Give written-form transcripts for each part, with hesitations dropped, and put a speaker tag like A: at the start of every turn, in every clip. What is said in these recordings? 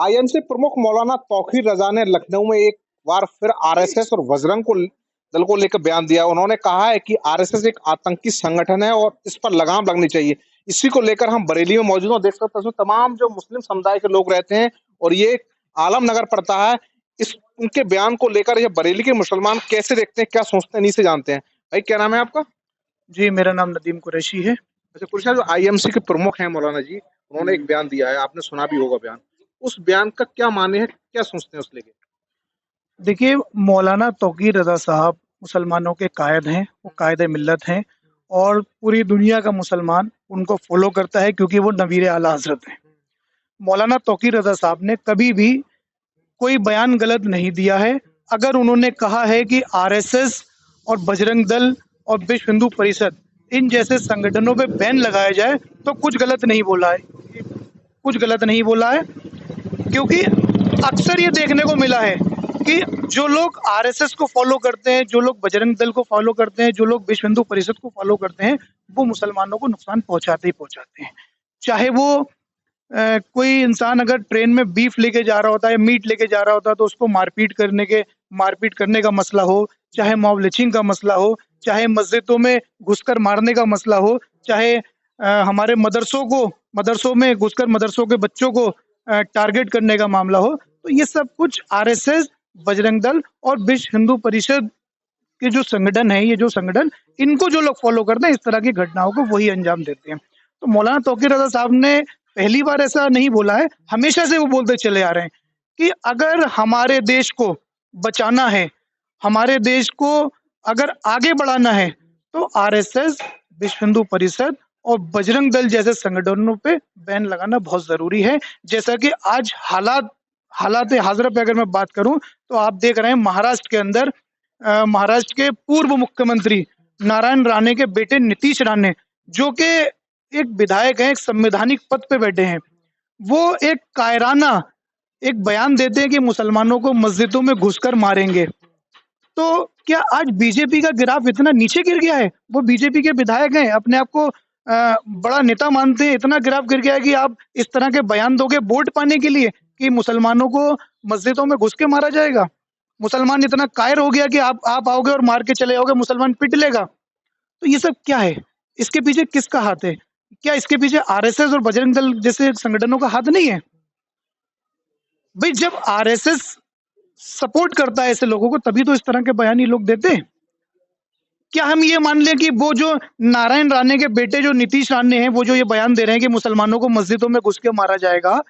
A: IMC प्रमुख मौलाना तौकीर रजा ने लखनऊ में एक बार फिर आरएसएस और बजरंग को दल को लेकर बयान दिया। उन्होंने कहा है कि आरएसएस एक आतंकी संगठन है और इस पर लगाम लगनी चाहिए। इसी को लेकर हम बरेली में मौजूद हैं। देख सकते हैं उसमें तमाम जो मुस्लिम समुदाय के लोग रहते हैं और ये आलम नगर पड़ता है। इस उनके बयान को लेकर ये बरेली के मुसलमान कैसे देखते हैं, क्या सोचते हैं, नहीं से जानते हैं। भाई क्या नाम है आपका?
B: जी, मेरा नाम नदीम कुरैशी है।
A: अच्छा कुरैशी साहब, जो आईएमसी के प्रमुख हैं मौलाना जी, उन्होंने एक बयान दिया है, आपने सुना भी होगा बयान। उस बयान का क्या माने है, क्या सोचते हैं उस लेके?
B: देखिए, मौलाना तौकीर रज़ा साहब मुसलमानों के कायद हैं, वो कायद मिल्लत हैं और पूरी दुनिया का मुसलमान उनको फ़ॉलो करता है क्योंकि वो नबीर आला हज़रत हैं। मौलाना तौकीर रज़ा साहब ने कभी भी कोई बयान गलत नहीं दिया है। अगर उन्होंने कहा है कि आरएसएस और बजरंग दल और विश्व हिंदू परिषद इन जैसे संगठनों पे बैन लगाया जाए तो कुछ गलत नहीं बोला है, कुछ गलत नहीं बोला है क्योंकि अक्सर ये देखने को मिला है कि जो लोग आरएसएस को फॉलो करते हैं, जो लोग बजरंग दल को फॉलो करते हैं, जो लोग विश्व हिंदू परिषद को फॉलो करते हैं, वो मुसलमानों को नुकसान पहुंचाते ही पहुंचाते हैं। चाहे वो कोई इंसान अगर ट्रेन में बीफ लेके जा रहा होता है, मीट लेके जा रहा होता है तो उसको मारपीट करने का मसला हो, चाहे मॉब लिंचिंग का मसला हो, चाहे मस्जिदों में घुसकर मारने का मसला हो, चाहे हमारे मदरसों में घुसकर मदरसों के बच्चों को टारगेट करने का मामला हो, तो ये सब कुछ आरएसएस, बजरंग दल और विश्व हिंदू परिषद के जो संगठन है, ये जो संगठन इनको जो लोग फॉलो करते हैं, इस तरह की घटनाओं को वही अंजाम देते हैं। तो मौलाना तौकीर रज़ा साहब ने पहली बार ऐसा नहीं बोला है, हमेशा से वो बोलते चले आ रहे हैं कि अगर हमारे देश को बचाना है, हमारे देश को अगर आगे बढ़ाना है, तो आरएसएस, विश्व हिंदू परिषद और बजरंग दल जैसे संगठनों पे बैन लगाना बहुत ज़रूरी है। जैसा कि आज हालात हाज़िर पे अगर मैं बात करूँ, तो आप देख रहे हैं महाराष्ट्र के अंदर महाराष्ट्र के पूर्व मुख्यमंत्री नारायण राणे के बेटे नीतीश राणे, जो कि एक विधायक हैं, एक संवैधानिक पद पे बैठे हैं, वो एक कायराना एक बयान देते हैं कि मुसलमानों को मस्जिदों में घुसकर मारेंगे। तो क्या आज बीजेपी का ग्राफ इतना नीचे गिर गया है? वो बीजेपी के विधायक हैं, अपने आप को बड़ा नेता मानते हैं, इतना ग्राफ गिर गया है कि आप इस तरह के बयान दोगे वोट पाने के लिए कि मुसलमानों को मस्जिदों में घुस के मारा जाएगा? मुसलमान इतना कायर हो गया कि आप आओगे और मार के चले जाओगे, मुसलमान पिट लेगा। तो ये सब क्या है? इसके पीछे किसका हाथ है? क्या इसके पीछे आरएसएस और बजरंग दल जैसे संगठनों का हाथ नहीं है? भाई जब आरएसएस सपोर्ट करता है ऐसे लोगों को तभी तो इस तरह के बयान ये लोग देते हैं। क्या हम ये मान लें कि वो जो नारायण राणे के बेटे जो नीतीश राणे हैं, वो जो ये बयान दे रहे हैं कि मुसलमानों को मस्जिदों में घुस के मारा जाएगा,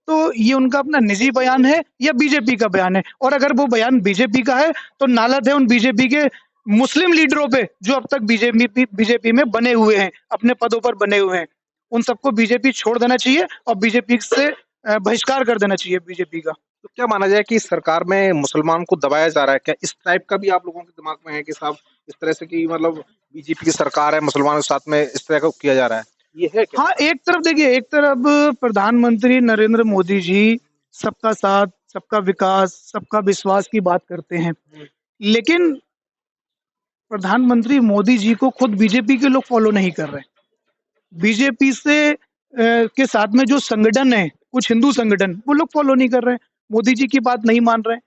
B: तो ये उनका अपना निजी बयान है या बीजेपी का बयान है? और अगर वो बयान बीजेपी का है तो नालत है उन बीजेपी के मुस्लिम लीडरों पे जो अब तक बीजेपी में बने हुए हैं, अपने पदों पर बने हुए हैं। उन सबको बीजेपी छोड़ देना चाहिए और बीजेपी से बहिष्कार कर देना चाहिए बीजेपी का।
A: तो क्या माना जाए कि इस सरकार में मुसलमान को दबाया जा रहा है? क्या इस टाइप का भी आप लोगों के दिमाग में है कि साहब इस तरह से कि मतलब बीजेपी की सरकार है, मुसलमानों के साथ में इस तरह का किया जा रहा है, ये है क्या?
B: हाँ, एक तरफ देखिए, एक तरफ प्रधानमंत्री नरेंद्र मोदी जी सबका साथ, सबका विकास, सबका विश्वास की बात करते हैं। लेकिन प्रधानमंत्री मोदी जी को खुद बीजेपी के लोग फॉलो नहीं कर रहे। बीजेपी से के साथ में जो संगठन है, कुछ हिंदू संगठन, वो लोग फॉलो नहीं कर रहे। मोदी जी की बात नहीं मान रहे।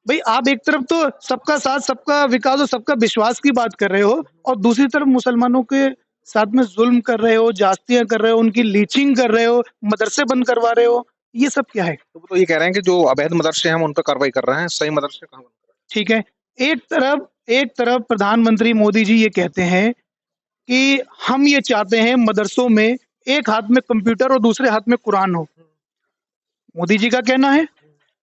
B: भाई आप एक तरफ तो सबका साथ, सबका विकास और सबका विश्वास की बात कर रहे हो और दूसरी तरफ मुसलमानों के साथ में जुल्म कर रहे हो, जास्तियां कर रहे हो, उनकी लीचिंग कर रहे हो, मदरसे बंद करवा रहे हो। ये सब क्या है?
A: तो वो तो ये कह रहे हैं कि जो अवैध मदरसे हैं हम उन पर कार्रवाई कर रहे हैं, सही मदरसे कहाँ बंद कर
B: ठीक है। एक तरफ प्रधानमंत्री मोदी जी ये कहते हैं कि हम ये चाहते हैं मदरसों में एक हाथ में कंप्यूटर और दूसरे हाथ में कुरान हो। मोदी जी का कहना है,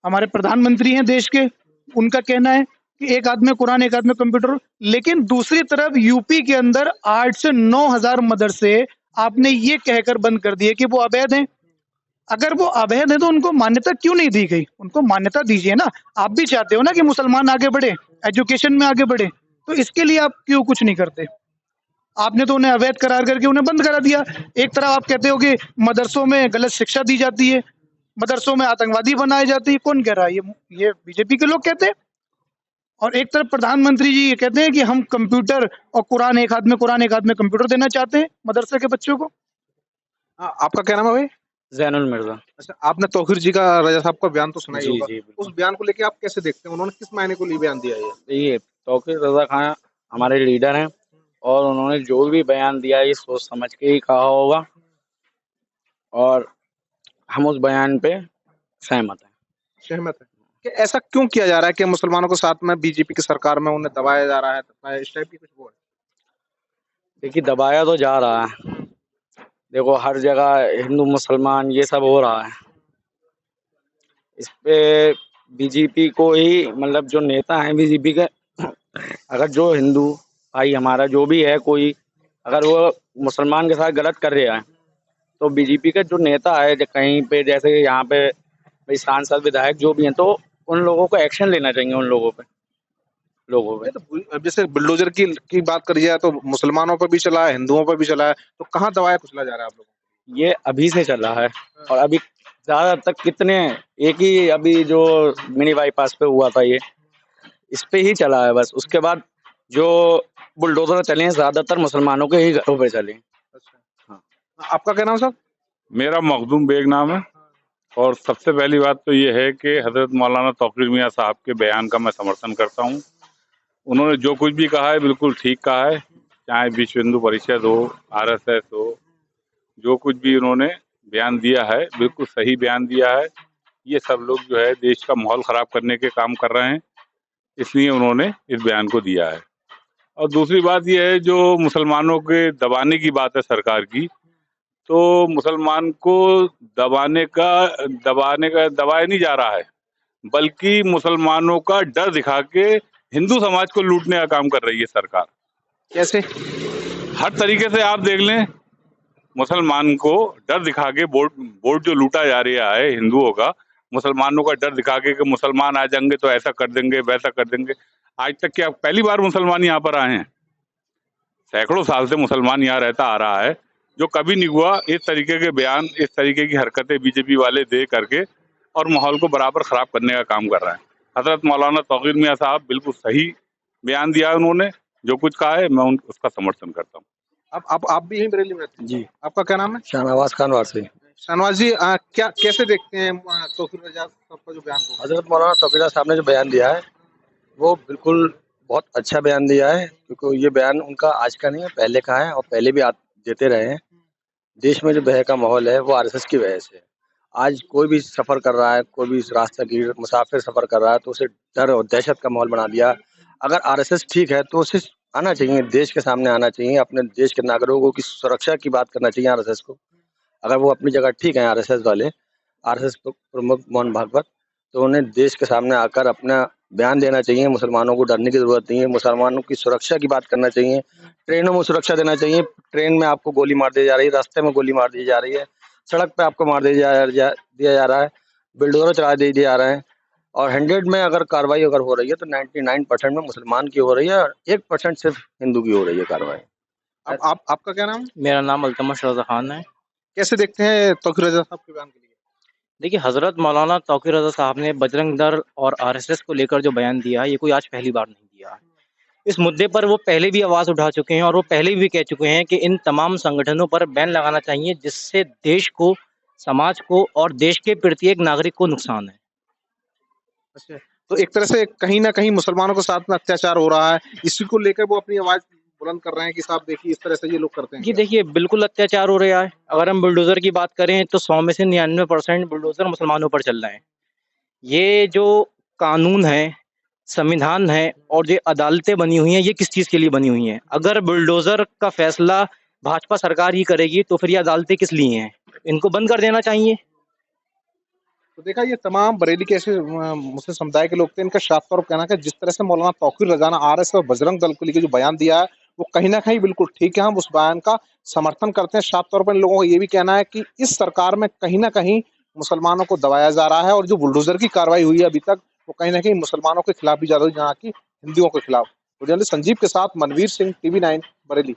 B: हमारे प्रधानमंत्री हैं देश के, उनका कहना है कि एक हाथ में कुरान, एक हाथ में कंप्यूटर हो। लेकिन दूसरी तरफ यूपी के अंदर 8 से 9,000 मदरसे आपने ये कहकर बंद कर दिए कि वो अवैध हैं। अगर वो अवैध है तो उनको मान्यता क्यों नहीं दी गई? उनको मान्यता दीजिए ना। आप भी चाहते हो ना कि मुसलमान आगे बढ़े, एजुकेशन में आगे बढ़े, तो इसके लिए आप क्यों कुछ नहीं करते? आपने तो उन्हें अवैध करार करके उन्हें बंद करा दिया। एक तरफ आप कहते हो कि मदरसों में गलत शिक्षा दी जाती है, मदरसों में आतंकवादी बनाए जाते हैं। कौन कह रहा है? ये बीजेपी के लोग कहते हैं। और एक तरफ प्रधानमंत्री जी ये कहते हैं कि हम कंप्यूटर और कुरान एक हाथ में कुरान, एक हाथ में कंप्यूटर देना चाहते हैं मदरसे के बच्चों को।
A: आपका क्या नाम है भाई?
C: ज़ैनुल मिर्ज़ा।
A: अच्छा, आपने तौकीर जी का रजा साहब का बयान तो सुना ही
C: जी,
A: होगा।
C: जी,
A: उस
C: बिल्कुल।
A: बयान को लेके आप कैसे देखते हैं? उन्होंने किस मायने को लिए बयान दिया है ये?
C: देखिए, तौक़ीर रज़ा खां हमारे लीडर हैं और उन्होंने जो भी बयान दिया है, ये सोच समझ के ही कहा होगा और हम उस बयान पे सहमत हैं।
A: सहमत हैं। कि ऐसा क्यों किया जा रहा है कि मुसलमानों को साथ में बीजेपी की सरकार में उन्हें दबाया जा रहा है? इस टाइप की कुछ वो है?
C: देखिए, दबाया तो जा रहा है। देखो, हर जगह हिंदू, मुसलमान ये सब हो रहा है। इस पे बीजेपी को ही मतलब जो नेता हैं बीजेपी के अगर जो हिंदू भाई हमारा जो भी है कोई अगर वो मुसलमान के साथ गलत कर रहा है, तो बीजेपी का जो नेता है कहीं पे जैसे यहाँ पे भाई सांसद विधायक जो भी हैं, तो उन लोगों को एक्शन लेना चाहिए उन लोगों पे।
A: नहीं तो अब जैसे बुलडोजर की बात करी जाए तो मुसलमानों पर भी चला है, हिंदुओं पर भी चला है, तो कहाँ दबाया कुचला जा रहा है आप लोगों को?
C: ये अभी से चला है और अभी ज़्यादा तक कितने एक ही अभी जो मिनी बाईपास पे हुआ था ये, इस पे ही चला है बस। उसके बाद जो बुलडोज़र चले हैं ज़्यादातर मुसलमानों के ही घरों पे चले हैं।
A: अच्छा।
C: हाँ।
A: आपका क्या नाम साहब?
D: मेरा मखदूम बेग नाम है और सबसे पहली बात तो ये है कि हज़रत मौलाना तौक़ीर मियाँ साहब के बयान का मैं समर्थन करता हूँ। उन्होंने जो कुछ भी कहा है बिल्कुल ठीक कहा है, चाहे विश्व हिंदू परिषद हो, आरएसएस हो, जो कुछ भी उन्होंने बयान दिया है बिल्कुल सही बयान दिया है। ये सब लोग जो है देश का माहौल ख़राब करने के काम कर रहे हैं, इसलिए उन्होंने इस बयान को दिया है। और दूसरी बात ये है जो मुसलमानों के दबाने की बात है सरकार की, तो मुसलमान को दबाया नहीं जा रहा है, बल्कि मुसलमानों का डर दिखा के हिंदू समाज को लूटने का काम कर रही है सरकार।
A: कैसे?
D: हर तरीके से आप देख लें, मुसलमान को डर दिखा के वोट जो लूटा जा रहा है हिंदुओं का, मुसलमानों का डर दिखा के कि मुसलमान आ जाएंगे तो ऐसा कर देंगे, वैसा कर देंगे। आज तक क्या पहली बार मुसलमान यहाँ पर आए हैं? सैकड़ों साल से मुसलमान यहाँ रहता आ रहा है, जो कभी नहीं हुआ। इस तरीके के बयान, इस तरीके की हरकतें बीजेपी वाले दे करके और माहौल को बराबर खराब करने का काम कर रहे हैं। हजरत मौलाना तौक़ीर मियाँ साहब बिल्कुल सही बयान दिया है उन्होंने, जो कुछ कहा है मैं उसका समर्थन करता हूँ।
A: आप भी यहीं बरेली में रहते हैं?
C: जी।
A: आपका क्या नाम है?
C: शाहनवाज खान वारसी।
A: शाहनवाज जी क्या कैसे देखते हैं तौक़ीर रज़ा साहब का जो बयान को?
C: हज़रत मौलाना तौक़ीर साहब ने जो बयान दिया है, वो बिल्कुल बहुत अच्छा बयान दिया है क्योंकि ये बयान उनका आज का नहीं है, पहले का है और पहले भी देते रहे हैं। देश में जो भय का माहौल है वो आरएसएस की वजह से है। आज कोई भी सफ़र कर रहा है, कोई भी रास्तागीर मुसाफिर सफ़र कर रहा है तो उसे डर और दहशत का माहौल बना दिया। अगर आरएसएस ठीक है तो उसे आना चाहिए, देश के सामने आना चाहिए, अपने देश के नागरिकों की सुरक्षा की बात करना चाहिए आरएसएस को। अगर वो अपनी जगह ठीक है आरएसएस वाले, आरएसएस प्रमुख मोहन भागवत, तो उन्हें देश के सामने आकर अपना बयान देना चाहिए। मुसलमानों को डरने की ज़रूरत नहीं है, मुसलमानों की सुरक्षा की बात करना चाहिए। ट्रेनों में सुरक्षा देना चाहिए, ट्रेन में आपको गोली मार दी जा रही है, रास्ते में गोली मार दी जा रही है, सड़क पे आपको मार दिया जा रहा है, बुलडोज़र चला दिए जा रहे हैं और 100 में अगर कार्रवाई अगर हो रही है तो 99% में मुसलमान की हो रही है और 1% सिर्फ हिंदू की हो रही है कार्रवाई।
A: आपका क्या नाम है?
C: मेरा नाम अल्तमश रज़ा खान है।
A: कैसे देखते हैं तौक़ीर रज़ा साहब के बयान के लिए?
C: देखिए, हज़रत मौलाना तौक़ीर रज़ा साहब ने बजरंग दल और आरएसएस को लेकर जो बयान दिया है, ये कोई आज पहली बार नहीं दिया है। इस मुद्दे पर वो पहले भी आवाज़ उठा चुके हैं और वो पहले भी कह चुके हैं कि इन तमाम संगठनों पर बैन लगाना चाहिए, जिससे देश को, समाज को और देश के प्रत्येक नागरिक को नुकसान है।
A: अच्छा, तो एक तरह से कहीं न कहीं मुसलमानों के साथ में अत्याचार हो रहा है, इसी को लेकर वो अपनी आवाज़ बुलंद कर रहे हैं कि साहब देखिए इस तरह से ये लोग करते हैं।
C: जी देखिए, बिल्कुल अत्याचार हो रहा है। अगर हम बुलडोज़र की बात करें तो 100 में से 99% बुलडोज़र मुसलमानों पर चल रहे हैं। ये जो कानून है, संविधान है और ये अदालतें बनी हुई हैं, ये किस चीज़ के लिए बनी हुई हैं? अगर बुलडोज़र का फैसला भाजपा सरकार ही करेगी तो फिर ये अदालतें किस लिए हैं? इनको बंद कर देना चाहिए।
A: तो देखा ये तमाम बरेली के ऐसे मुस्लिम समुदाय के लोग थे, इनका साफ तौर पर कहना है कि जिस तरह से मौलाना तौक़ीर रज़ा ने आरएसएस और बजरंग दल को लेके जो बयान दिया है, वो कहीं न कहीं बिल्कुल ठीक है, हम उस बयान का समर्थन करते हैं। साफ तौर पर इन लोगों का ये भी कहना है कि इस सरकार में कहीं न कहीं मुसलमानों को दबाया जा रहा है और जो बुलडोज़र की कार्रवाई हुई है अभी तक, वो कहीं न कहीं मुसलमानों के खिलाफ भी ज़्यादा हुई, जहाँ की हिंदुओं के खिलाफ। तो जर्नलिस्ट संजीव के साथ मनवीर सिंह, टीवी 9 बरेली।